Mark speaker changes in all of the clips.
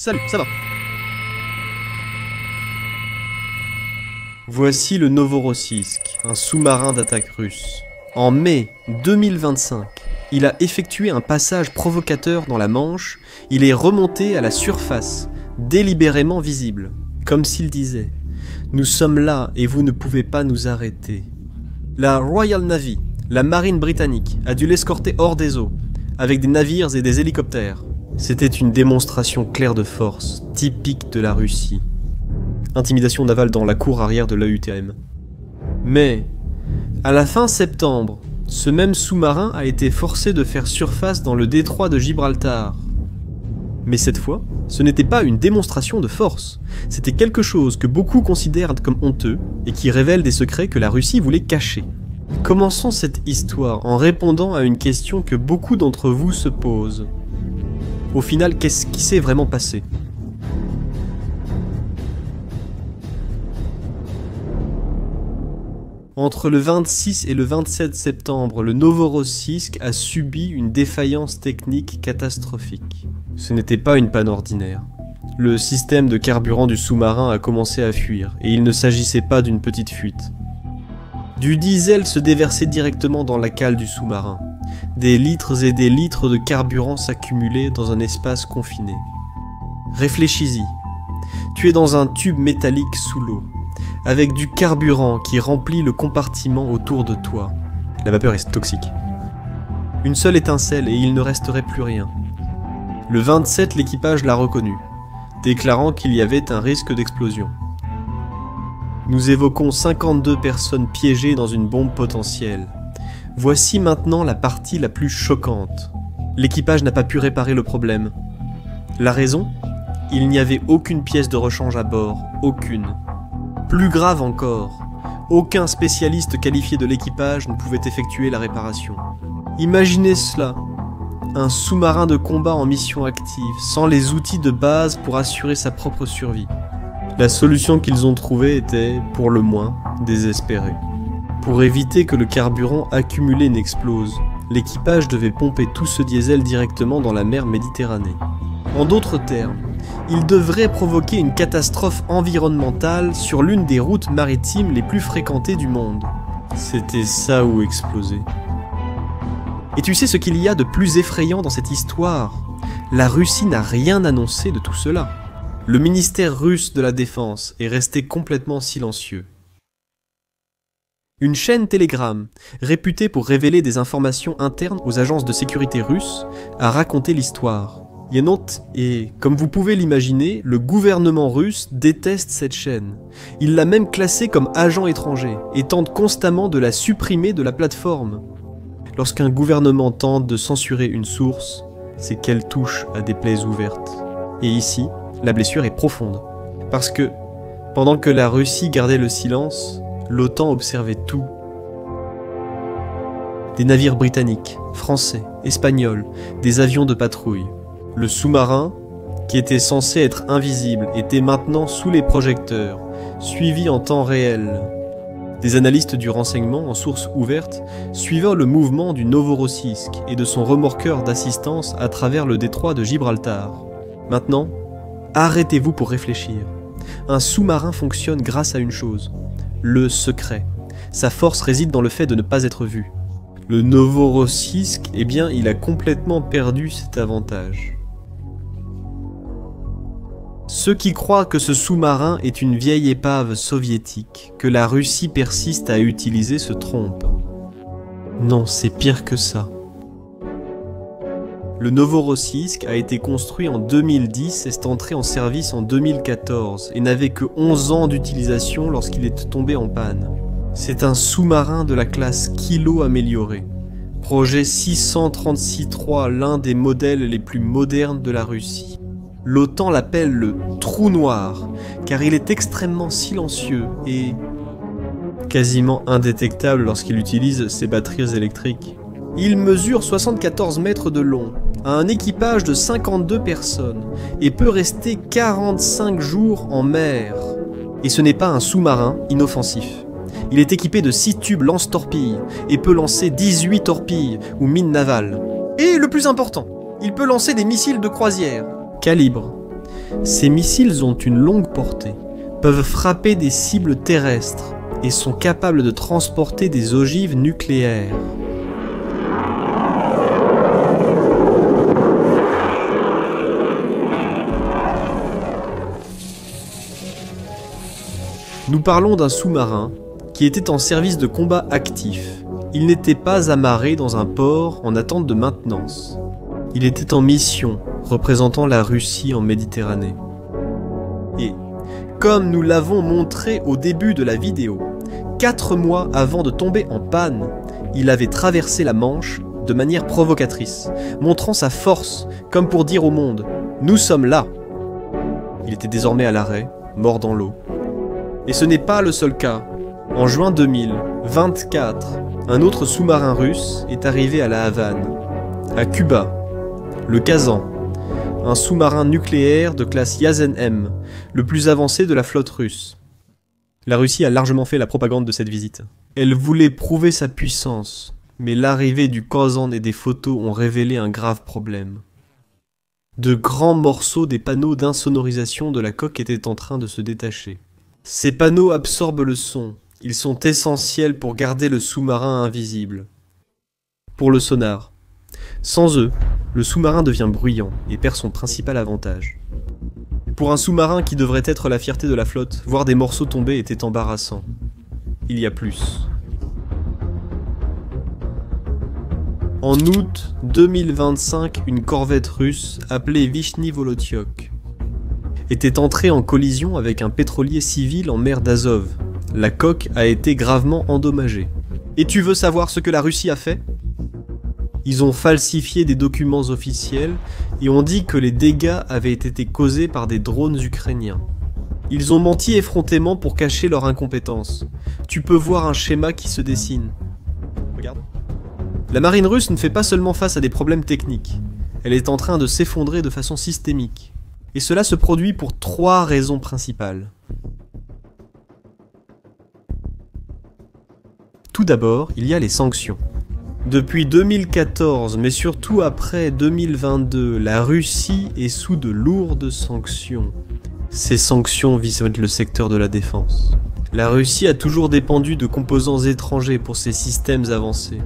Speaker 1: Salut, ça va. Voici le Novorossiysk, un sous-marin d'attaque russe. En mai 2025, il a effectué un passage provocateur dans la Manche, il est remonté à la surface, délibérément visible, comme s'il disait « Nous sommes là et vous ne pouvez pas nous arrêter ». La Royal Navy, la marine britannique, a dû l'escorter hors des eaux, avec des navires et des hélicoptères. C'était une démonstration claire de force, typique de la Russie. Intimidation navale dans la cour arrière de l'AUTM. Mais, à la fin septembre, ce même sous-marin a été forcé de faire surface dans le détroit de Gibraltar. Mais cette fois, ce n'était pas une démonstration de force, c'était quelque chose que beaucoup considèrent comme honteux et qui révèle des secrets que la Russie voulait cacher. Commençons cette histoire en répondant à une question que beaucoup d'entre vous se posent. Au final, qu'est-ce qui s'est vraiment passé ? Entre le 26 et le 27 septembre, le Novorossiysk a subi une défaillance technique catastrophique. Ce n'était pas une panne ordinaire. Le système de carburant du sous-marin a commencé à fuir, et il ne s'agissait pas d'une petite fuite. Du diesel se déversait directement dans la cale du sous-marin. Des litres et des litres de carburant s'accumulaient dans un espace confiné. Réfléchis-y. Tu es dans un tube métallique sous l'eau, avec du carburant qui remplit le compartiment autour de toi. La vapeur est toxique. Une seule étincelle et il ne resterait plus rien. Le 27, l'équipage l'a reconnu, déclarant qu'il y avait un risque d'explosion. Nous évoquons 52 personnes piégées dans une bombe potentielle. Voici maintenant la partie la plus choquante. L'équipage n'a pas pu réparer le problème. La raison ? Il n'y avait aucune pièce de rechange à bord, aucune. Plus grave encore, aucun spécialiste qualifié de l'équipage ne pouvait effectuer la réparation. Imaginez cela, un sous-marin de combat en mission active, sans les outils de base pour assurer sa propre survie. La solution qu'ils ont trouvée était, pour le moins, désespérée. Pour éviter que le carburant accumulé n'explose, l'équipage devait pomper tout ce diesel directement dans la mer Méditerranée. En d'autres termes, il devrait provoquer une catastrophe environnementale sur l'une des routes maritimes les plus fréquentées du monde. C'était ça ou exploser. Et tu sais ce qu'il y a de plus effrayant dans cette histoire ? La Russie n'a rien annoncé de tout cela. Le ministère russe de la Défense est resté complètement silencieux. Une chaîne Telegram, réputée pour révéler des informations internes aux agences de sécurité russes, a raconté l'histoire. Et, comme vous pouvez l'imaginer, le gouvernement russe déteste cette chaîne. Il l'a même classée comme agent étranger et tente constamment de la supprimer de la plateforme. Lorsqu'un gouvernement tente de censurer une source, c'est qu'elle touche à des plaies ouvertes. Et ici, la blessure est profonde. Parce que, pendant que la Russie gardait le silence, l'OTAN observait tout. Des navires britanniques, français, espagnols, des avions de patrouille. Le sous-marin, qui était censé être invisible, était maintenant sous les projecteurs, suivi en temps réel. Des analystes du renseignement en source ouverte suivaient le mouvement du Novorossiysk et de son remorqueur d'assistance à travers le détroit de Gibraltar. Maintenant, arrêtez-vous pour réfléchir. Un sous-marin fonctionne grâce à une chose, le secret. Sa force réside dans le fait de ne pas être vu. Le Novorossiysk, eh bien, il a complètement perdu cet avantage. Ceux qui croient que ce sous-marin est une vieille épave soviétique que la Russie persiste à utiliser se trompent. Non, c'est pire que ça. Le Novorossiysk a été construit en 2010 et est entré en service en 2014 et n'avait que 11 ans d'utilisation lorsqu'il est tombé en panne. C'est un sous-marin de la classe Kilo amélioré. Projet 636-3, l'un des modèles les plus modernes de la Russie. L'OTAN l'appelle le « trou noir » car il est extrêmement silencieux et quasiment indétectable lorsqu'il utilise ses batteries électriques. Il mesure 74 mètres de long, a un équipage de 52 personnes et peut rester 45 jours en mer. Et ce n'est pas un sous-marin inoffensif. Il est équipé de 6 tubes lance-torpilles et peut lancer 18 torpilles ou mines navales. Et le plus important, il peut lancer des missiles de croisière. Calibre Ces missiles ont une longue portée, peuvent frapper des cibles terrestres et sont capables de transporter des ogives nucléaires. Nous parlons d'un sous-marin qui était en service de combat actif. Il n'était pas amarré dans un port en attente de maintenance. Il était en mission, représentant la Russie en Méditerranée. Et, comme nous l'avons montré au début de la vidéo, 4 mois avant de tomber en panne, il avait traversé la Manche de manière provocatrice, montrant sa force, comme pour dire au monde « Nous sommes là !» Il était désormais à l'arrêt, mort dans l'eau. Et ce n'est pas le seul cas. En juin 2024, un autre sous-marin russe est arrivé à la Havane, à Cuba, le Kazan, un sous-marin nucléaire de classe Yazen M, le plus avancé de la flotte russe. La Russie a largement fait la propagande de cette visite. Elle voulait prouver sa puissance, mais l'arrivée du Kazan et des photos ont révélé un grave problème. De grands morceaux des panneaux d'insonorisation de la coque étaient en train de se détacher. Ces panneaux absorbent le son. Ils sont essentiels pour garder le sous-marin invisible. Pour le sonar. Sans eux, le sous-marin devient bruyant et perd son principal avantage. Pour un sous-marin qui devrait être la fierté de la flotte, voir des morceaux tomber était embarrassant. Il y a plus. En août 2025, une corvette russe appelée Vishny Volotyok était entrée en collision avec un pétrolier civil en mer d'Azov. La coque a été gravement endommagée. Et tu veux savoir ce que la Russie a fait ? Ils ont falsifié des documents officiels et ont dit que les dégâts avaient été causés par des drones ukrainiens. Ils ont menti effrontément pour cacher leur incompétence. Tu peux voir un schéma qui se dessine. Regarde. La marine russe ne fait pas seulement face à des problèmes techniques. Elle est en train de s'effondrer de façon systémique. Et cela se produit pour 3 raisons principales. Tout d'abord, il y a les sanctions. Depuis 2014, mais surtout après 2022, la Russie est sous de lourdes sanctions. Ces sanctions visent le secteur de la défense. La Russie a toujours dépendu de composants étrangers pour ses systèmes avancés.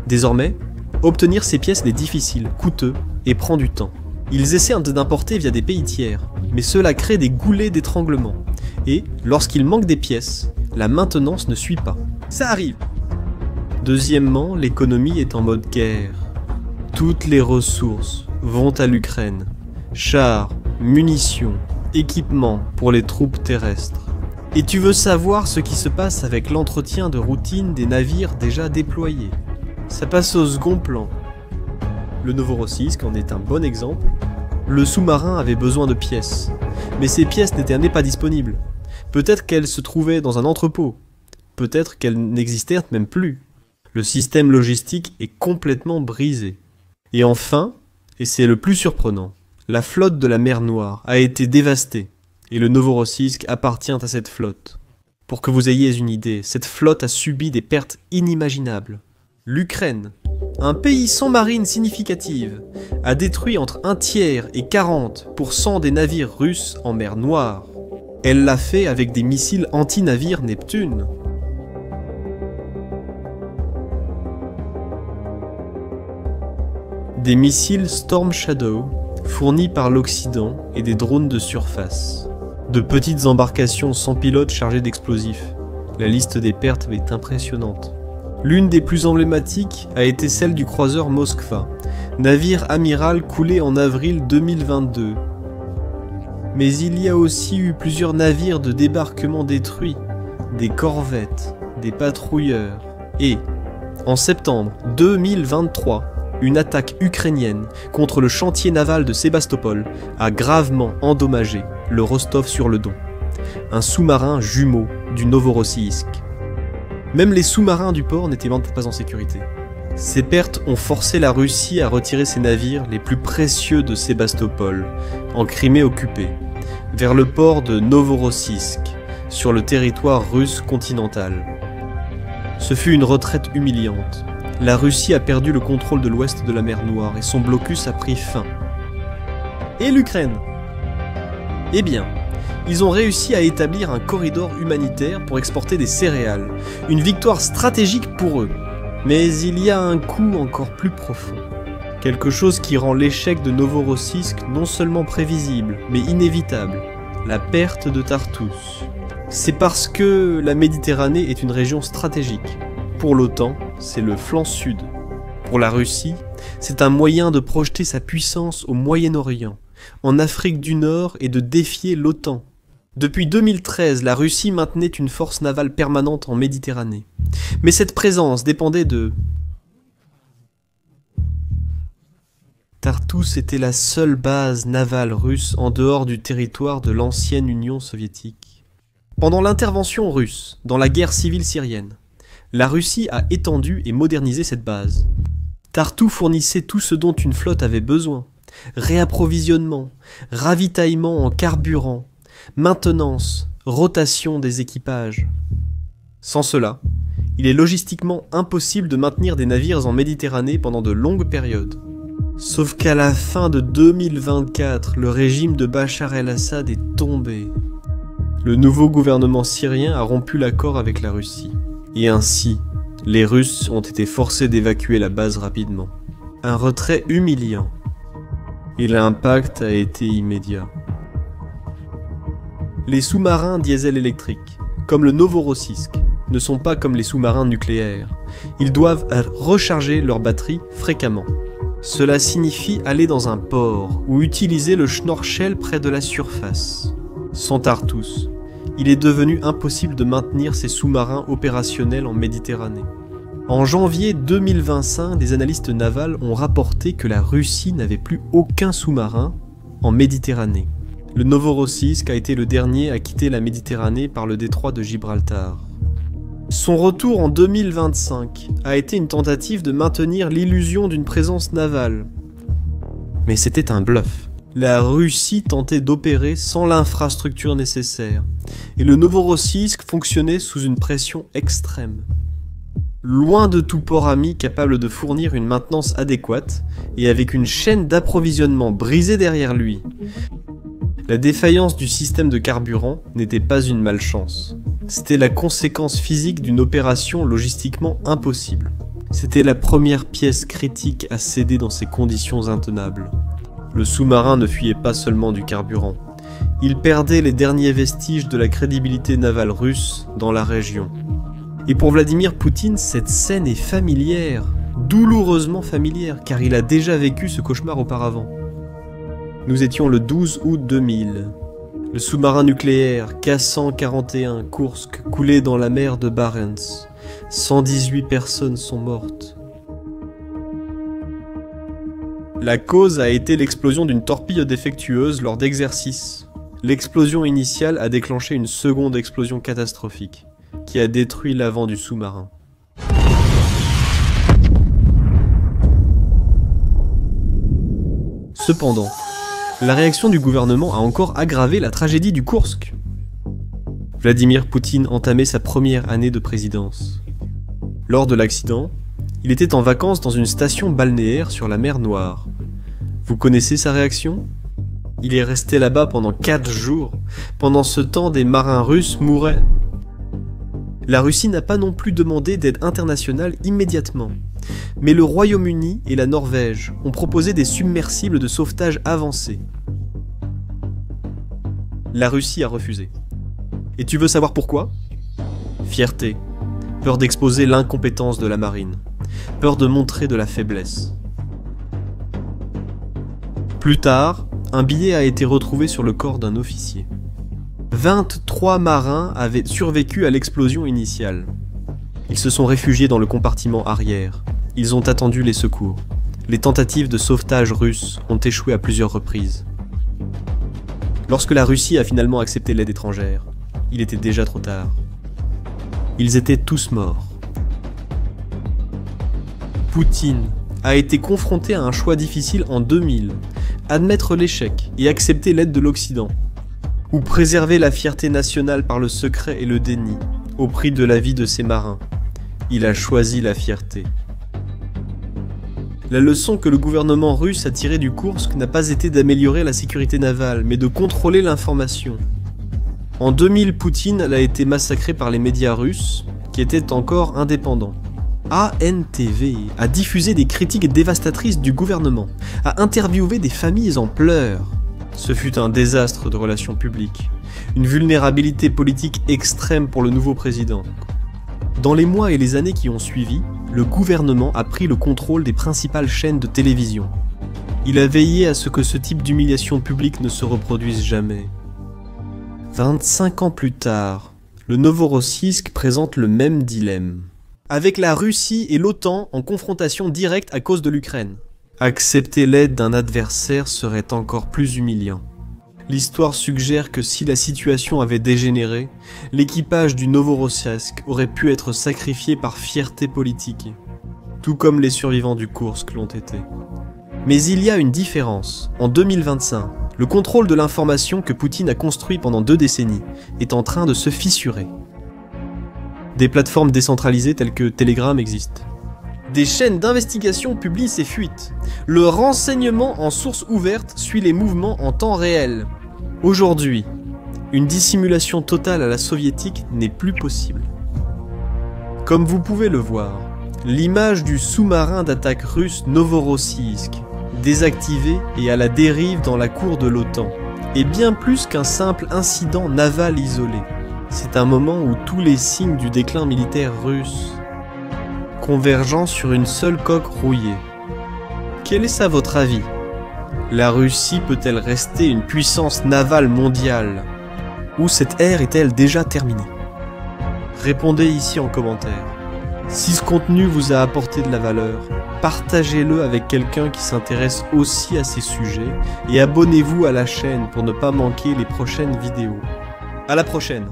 Speaker 1: Désormais, obtenir ces pièces est difficile, coûteux et prend du temps. Ils essaient d'importer via des pays tiers, mais cela crée des goulets d'étranglement. Et, lorsqu'il manque des pièces, la maintenance ne suit pas. Ça arrive. Deuxièmement, l'économie est en mode guerre. Toutes les ressources vont à l'Ukraine. Chars, munitions, équipements pour les troupes terrestres. Et tu veux savoir ce qui se passe avec l'entretien de routine des navires déjà déployés. Ça passe au second plan. Le Novorossiysk en est un bon exemple. Le sous-marin avait besoin de pièces, mais ces pièces n'étaient pas disponibles. Peut-être qu'elles se trouvaient dans un entrepôt. Peut-être qu'elles n'existèrent même plus. Le système logistique est complètement brisé. Et enfin, et c'est le plus surprenant, la flotte de la mer Noire a été dévastée, et le Novorossiysk appartient à cette flotte. Pour que vous ayez une idée, cette flotte a subi des pertes inimaginables. L'Ukraine, un pays sans marine significative, a détruit entre 1 tiers et 40% des navires russes en mer Noire. Elle l'a fait avec des missiles anti-navires Neptune. Des missiles Storm Shadow fournis par l'Occident et des drones de surface. De petites embarcations sans pilote chargées d'explosifs. La liste des pertes est impressionnante. L'une des plus emblématiques a été celle du croiseur Moskva, navire amiral coulé en avril 2022. Mais il y a aussi eu plusieurs navires de débarquement détruits, des corvettes, des patrouilleurs et, en septembre 2023, une attaque ukrainienne contre le chantier naval de Sébastopol a gravement endommagé le Rostov-sur-le-Don, un sous-marin jumeau du Novorossiysk. Même les sous-marins du port n'étaient pas en sécurité. Ces pertes ont forcé la Russie à retirer ses navires les plus précieux de Sébastopol, en Crimée occupée, vers le port de Novorossiysk, sur le territoire russe continental. Ce fut une retraite humiliante. La Russie a perdu le contrôle de l'ouest de la mer Noire et son blocus a pris fin. Et l'Ukraine ? Eh bien, ils ont réussi à établir un corridor humanitaire pour exporter des céréales, une victoire stratégique pour eux. Mais il y a un coup encore plus profond. Quelque chose qui rend l'échec de Novorossiysk non seulement prévisible, mais inévitable. La perte de Tartous. C'est parce que la Méditerranée est une région stratégique. Pour l'OTAN, c'est le flanc sud. Pour la Russie, c'est un moyen de projeter sa puissance au Moyen-Orient, en Afrique du Nord et de défier l'OTAN. Depuis 2013, la Russie maintenait une force navale permanente en Méditerranée. Mais cette présence dépendait de... Tartous était la seule base navale russe en dehors du territoire de l'ancienne Union soviétique. Pendant l'intervention russe dans la guerre civile syrienne, la Russie a étendu et modernisé cette base. Tartous fournissait tout ce dont une flotte avait besoin. Réapprovisionnement, ravitaillement en carburant, maintenance, rotation des équipages. Sans cela, il est logistiquement impossible de maintenir des navires en Méditerranée pendant de longues périodes. Sauf qu'à la fin de 2024, le régime de Bachar el-Assad est tombé. Le nouveau gouvernement syrien a rompu l'accord avec la Russie. Et ainsi, les Russes ont été forcés d'évacuer la base rapidement. Un retrait humiliant. Et l'impact a été immédiat. Les sous-marins diesel électriques, comme le Novorossiysk, ne sont pas comme les sous-marins nucléaires. Ils doivent recharger leurs batteries fréquemment. Cela signifie aller dans un port ou utiliser le schnorchel près de la surface. Sans Tartous, il est devenu impossible de maintenir ces sous-marins opérationnels en Méditerranée. En janvier 2025, des analystes navals ont rapporté que la Russie n'avait plus aucun sous-marin en Méditerranée. Le Novorossiysk a été le dernier à quitter la Méditerranée par le détroit de Gibraltar. Son retour en 2025 a été une tentative de maintenir l'illusion d'une présence navale. Mais c'était un bluff. La Russie tentait d'opérer sans l'infrastructure nécessaire, et le Novorossiysk fonctionnait sous une pression extrême. Loin de tout port ami capable de fournir une maintenance adéquate, et avec une chaîne d'approvisionnement brisée derrière lui, la défaillance du système de carburant n'était pas une malchance. C'était la conséquence physique d'une opération logistiquement impossible. C'était la première pièce critique à céder dans ces conditions intenables. Le sous-marin ne fuyait pas seulement du carburant. Il perdait les derniers vestiges de la crédibilité navale russe dans la région. Et pour Vladimir Poutine, cette scène est familière, douloureusement familière, car il a déjà vécu ce cauchemar auparavant. Nous étions le 12 août 2000. Le sous-marin nucléaire K-141 Kursk coulait dans la mer de Barents. 118 personnes sont mortes. La cause a été l'explosion d'une torpille défectueuse lors d'exercices. L'explosion initiale a déclenché une seconde explosion catastrophique, qui a détruit l'avant du sous-marin. Cependant, la réaction du gouvernement a encore aggravé la tragédie du Kursk. Vladimir Poutine entamait sa première année de présidence. Lors de l'accident, il était en vacances dans une station balnéaire sur la mer Noire. Vous connaissez sa réaction ? Il est resté là-bas pendant 4 jours. Pendant ce temps, des marins russes mouraient. La Russie n'a pas non plus demandé d'aide internationale immédiatement. Mais le Royaume-Uni et la Norvège ont proposé des submersibles de sauvetage avancés. La Russie a refusé. Et tu veux savoir pourquoi ? Fierté, peur d'exposer l'incompétence de la marine, peur de montrer de la faiblesse. Plus tard, un billet a été retrouvé sur le corps d'un officier. 23 marins avaient survécu à l'explosion initiale. Ils se sont réfugiés dans le compartiment arrière. Ils ont attendu les secours. Les tentatives de sauvetage russes ont échoué à plusieurs reprises. Lorsque la Russie a finalement accepté l'aide étrangère, il était déjà trop tard. Ils étaient tous morts. Poutine a été confronté à un choix difficile en 2000, admettre l'échec et accepter l'aide de l'Occident, ou préserver la fierté nationale par le secret et le déni, au prix de la vie de ses marins. Il a choisi la fierté. La leçon que le gouvernement russe a tirée du Koursk n'a pas été d'améliorer la sécurité navale, mais de contrôler l'information. En 2000, Poutine a été massacré par les médias russes, qui étaient encore indépendants. ANTV a diffusé des critiques dévastatrices du gouvernement, a interviewé des familles en pleurs. Ce fut un désastre de relations publiques, une vulnérabilité politique extrême pour le nouveau président. Dans les mois et les années qui ont suivi, le gouvernement a pris le contrôle des principales chaînes de télévision. Il a veillé à ce que ce type d'humiliation publique ne se reproduise jamais. 25 ans plus tard, le Novorossiysk présente le même dilemme. Avec la Russie et l'OTAN en confrontation directe à cause de l'Ukraine. Accepter l'aide d'un adversaire serait encore plus humiliant. L'histoire suggère que si la situation avait dégénéré, l'équipage du Novorossiysk aurait pu être sacrifié par fierté politique, tout comme les survivants du Koursk l'ont été. Mais il y a une différence. En 2025, le contrôle de l'information que Poutine a construit pendant 2 décennies est en train de se fissurer. Des plateformes décentralisées telles que Telegram existent. Des chaînes d'investigation publient ces fuites. Le renseignement en source ouverte suit les mouvements en temps réel. Aujourd'hui, une dissimulation totale à la soviétique n'est plus possible. Comme vous pouvez le voir, l'image du sous-marin d'attaque russe Novorossiysk, désactivé et à la dérive dans la cour de l'OTAN, est bien plus qu'un simple incident naval isolé. C'est un moment où tous les signes du déclin militaire russe convergeant sur une seule coque rouillée. Quel est à votre avis? La Russie peut-elle rester une puissance navale mondiale? Ou cette ère est-elle déjà terminée? Répondez ici en commentaire. Si ce contenu vous a apporté de la valeur, partagez-le avec quelqu'un qui s'intéresse aussi à ces sujets et abonnez-vous à la chaîne pour ne pas manquer les prochaines vidéos. À la prochaine!